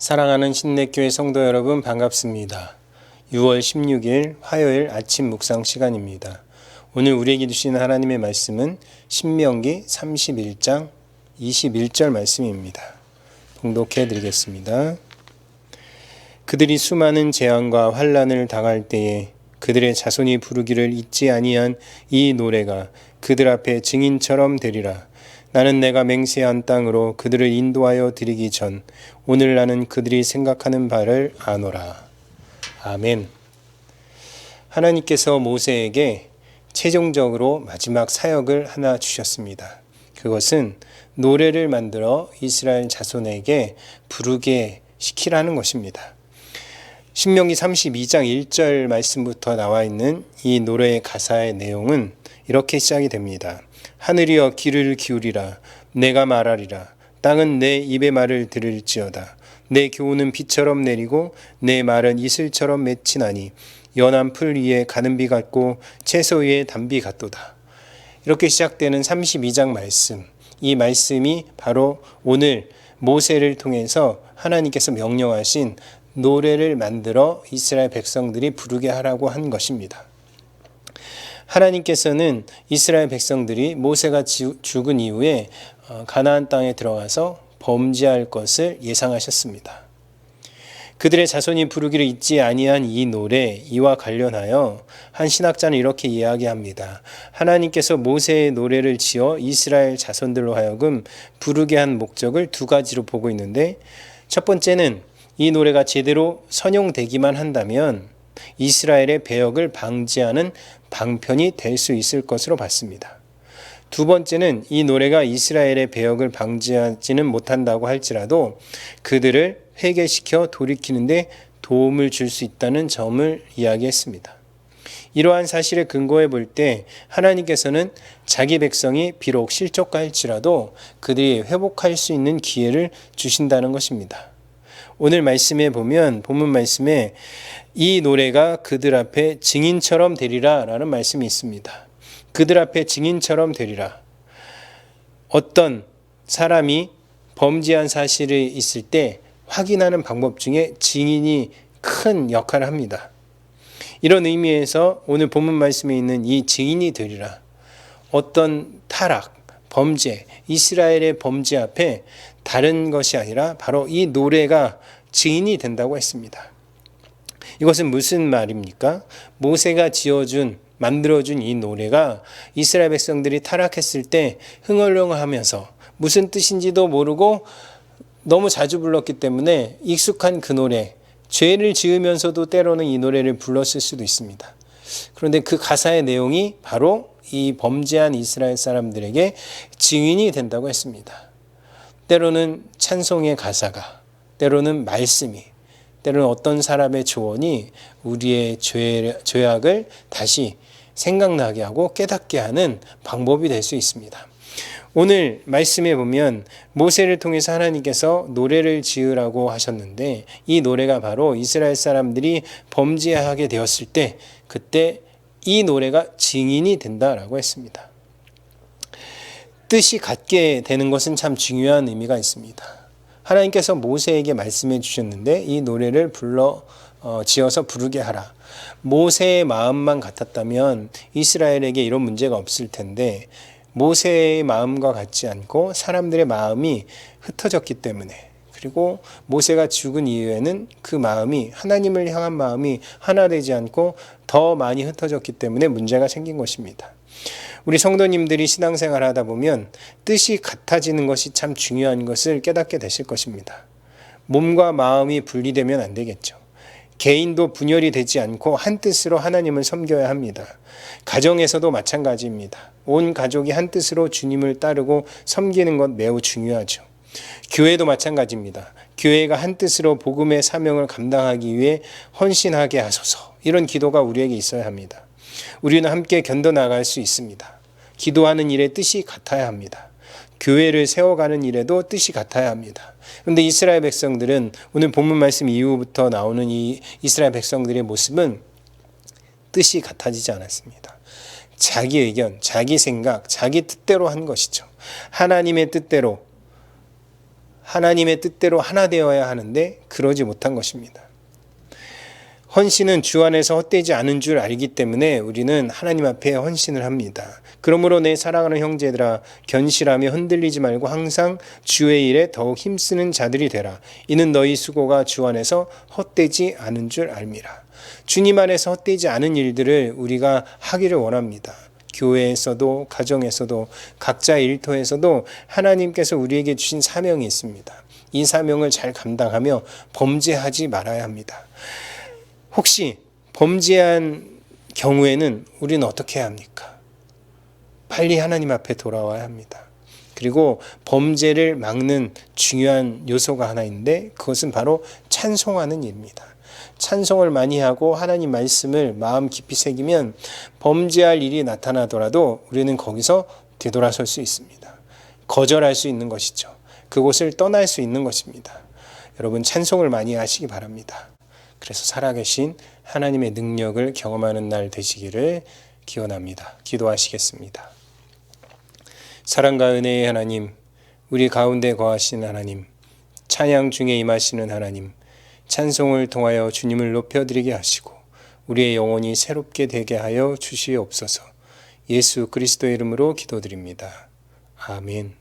사랑하는 신내교회 성도 여러분 반갑습니다. 6월 16일 화요일 아침 묵상 시간입니다. 오늘 우리에게 주시는 하나님의 말씀은 신명기 31장 21절 말씀입니다. 봉독해 드리겠습니다. 그들이 수많은 재앙과 환난을 당할 때에 그들의 자손이 부르기를 잊지 아니한 이 노래가 그들 앞에 증인처럼 되리라. 나는 내가 맹세한 땅으로 그들을 인도하여 드리기 전 오늘 나는 그들이 생각하는 바를 아노라. 아멘. 하나님께서 모세에게 최종적으로 마지막 사역을 하나 주셨습니다. 그것은 노래를 만들어 이스라엘 자손에게 부르게 시키라는 것입니다. 신명기 32장 1절 말씀부터 나와 있는 이 노래의 가사의 내용은 이렇게 시작이 됩니다. 하늘이여 귀를 기울이라. 내가 말하리라. 땅은 내 입의 말을 들을지어다. 내 교훈은 비처럼 내리고 내 말은 이슬처럼 맺히나니 연한 풀 위에 가는 비 같고 채소 위에 단비 같도다. 이렇게 시작되는 32장 말씀, 이 말씀이 바로 오늘 모세를 통해서 하나님께서 명령하신 노래를 만들어 이스라엘 백성들이 부르게 하라고 한 것입니다. 하나님께서는 이스라엘 백성들이 모세가 죽은 이후에 가나안 땅에 들어가서 범죄할 것을 예상하셨습니다. 그들의 자손이 부르기를 잊지 아니한 이 노래, 이와 관련하여 한 신학자는 이렇게 이야기합니다. 하나님께서 모세의 노래를 지어 이스라엘 자손들로 하여금 부르게 한 목적을 두 가지로 보고 있는데, 첫 번째는 이 노래가 제대로 선용되기만 한다면 이스라엘의 배역을 방지하는 방편이 될 수 있을 것으로 봤습니다. 두 번째는 이 노래가 이스라엘의 배역을 방지하지는 못한다고 할지라도 그들을 회개시켜 돌이키는데 도움을 줄 수 있다는 점을 이야기했습니다. 이러한 사실에 근거해 볼 때 하나님께서는 자기 백성이 비록 실족할지라도 그들이 회복할 수 있는 기회를 주신다는 것입니다. 오늘 말씀에 보면 본문 말씀에 이 노래가 그들 앞에 증인처럼 되리라 라는 말씀이 있습니다. 그들 앞에 증인처럼 되리라. 어떤 사람이 범죄한 사실이 있을 때 확인하는 방법 중에 증인이 큰 역할을 합니다. 이런 의미에서 오늘 본문 말씀에 있는 이 증인이 되리라. 어떤 타락, 범죄, 이스라엘의 범죄 앞에 다른 것이 아니라 바로 이 노래가 증인이 된다고 했습니다. 이것은 무슨 말입니까? 모세가 만들어준 이 노래가 이스라엘 백성들이 타락했을 때 흥얼흥얼하면서 무슨 뜻인지도 모르고 너무 자주 불렀기 때문에 익숙한 그 노래, 죄를 지으면서도 때로는 이 노래를 불렀을 수도 있습니다. 그런데 그 가사의 내용이 바로 이 범죄한 이스라엘 사람들에게 증인이 된다고 했습니다. 때로는 찬송의 가사가, 때로는 말씀이, 때로는 어떤 사람의 조언이 우리의 죄악을 다시 생각나게 하고 깨닫게 하는 방법이 될 수 있습니다. 오늘 말씀에 보면 모세를 통해서 하나님께서 노래를 지으라고 하셨는데 이 노래가 바로 이스라엘 사람들이 범죄하게 되었을 때 그때 이 노래가 증인이 된다라고 했습니다. 뜻이 같게 되는 것은 참 중요한 의미가 있습니다. 하나님께서 모세에게 말씀해 주셨는데 이 노래를 지어서 부르게 하라. 모세의 마음만 같았다면 이스라엘에게 이런 문제가 없을 텐데 모세의 마음과 같지 않고 사람들의 마음이 흩어졌기 때문에, 그리고 모세가 죽은 이후에는 그 마음이, 하나님을 향한 마음이 하나 되지 않고 더 많이 흩어졌기 때문에 문제가 생긴 것입니다. 우리 성도님들이 신앙생활 하다 보면 뜻이 같아지는 것이 참 중요한 것을 깨닫게 되실 것입니다. 몸과 마음이 분리되면 안 되겠죠. 개인도 분열이 되지 않고 한 뜻으로 하나님을 섬겨야 합니다. 가정에서도 마찬가지입니다. 온 가족이 한 뜻으로 주님을 따르고 섬기는 것 매우 중요하죠. 교회도 마찬가지입니다. 교회가 한 뜻으로 복음의 사명을 감당하기 위해 헌신하게 하소서. 이런 기도가 우리에게 있어야 합니다. 우리는 함께 견뎌나갈 수 있습니다. 기도하는 일에 뜻이 같아야 합니다. 교회를 세워가는 일에도 뜻이 같아야 합니다. 그런데 이스라엘 백성들은 오늘 본문 말씀 이후부터 나오는 이 이스라엘 백성들의 모습은 뜻이 같아지지 않았습니다. 자기 의견, 자기 생각, 자기 뜻대로 한 것이죠. 하나님의 뜻대로 하나님의 뜻대로 하나 되어야 하는데 그러지 못한 것입니다. 헌신은 주 안에서 헛되지 않은 줄 알기 때문에 우리는 하나님 앞에 헌신을 합니다. 그러므로 내 사랑하는 형제들아, 견실하며 흔들리지 말고 항상 주의 일에 더욱 힘쓰는 자들이 되라. 이는 너희 수고가 주 안에서 헛되지 않은 줄 알미라. 주님 안에서 헛되지 않은 일들을 우리가 하기를 원합니다. 교회에서도 가정에서도 각자의 일터에서도 하나님께서 우리에게 주신 사명이 있습니다. 이 사명을 잘 감당하며 범죄하지 말아야 합니다. 혹시 범죄한 경우에는 우리는 어떻게 해야 합니까? 빨리 하나님 앞에 돌아와야 합니다. 그리고 범죄를 막는 중요한 요소가 하나 있는데 그것은 바로 찬송하는 일입니다. 찬송을 많이 하고 하나님 말씀을 마음 깊이 새기면 범죄할 일이 나타나더라도 우리는 거기서 되돌아설 수 있습니다. 거절할 수 있는 것이죠. 그곳을 떠날 수 있는 것입니다. 여러분 찬송을 많이 하시기 바랍니다. 그래서 살아계신 하나님의 능력을 경험하는 날 되시기를 기원합니다. 기도하시겠습니다. 사랑과 은혜의 하나님, 우리 가운데 거하시는 하나님, 찬양 중에 임하시는 하나님, 찬송을 통하여 주님을 높여드리게 하시고 우리의 영혼이 새롭게 되게 하여 주시옵소서. 예수 그리스도의 이름으로 기도드립니다. 아멘.